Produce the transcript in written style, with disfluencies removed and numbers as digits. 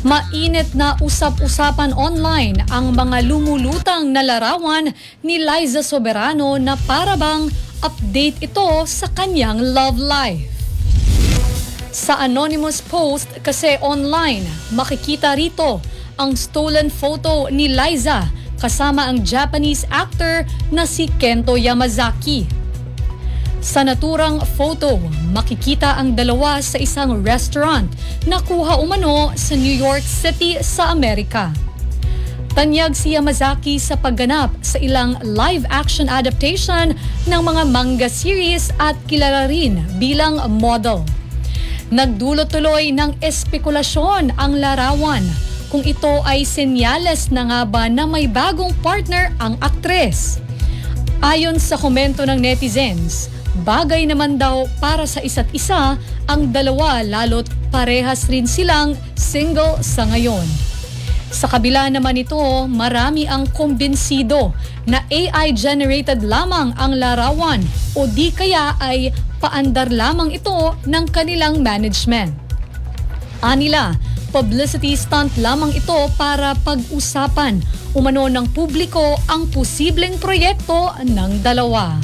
Mainit na usap-usapan online ang mga lumulutang na larawan ni Liza Soberano na parabang update ito sa kanyang love life. Sa anonymous post kasi online, makikita rito ang stolen photo ni Liza kasama ang Japanese actor na si Kento Yamazaki. Sa naturang photo, makikita ang dalawa sa isang restaurant na kuha umano sa New York City sa Amerika. Tanyag si Yamazaki sa pagganap sa ilang live-action adaptation ng mga manga series at kilala rin bilang model. Nagdulot tuloy ng espekulasyon ang larawan kung ito ay senyales na nga ba na may bagong partner ang aktres. Ayon sa komento ng netizens, bagay naman daw para sa isa't isa ang dalawa lalo't parehas rin silang single sa ngayon. Sa kabila naman ito, marami ang kumbinsido na AI-generated lamang ang larawan o di kaya ay paandar lamang ito ng kanilang management. Anila, publicity stunt lamang ito para pag-usapan umano ng publiko ang posibleng proyekto ng dalawa.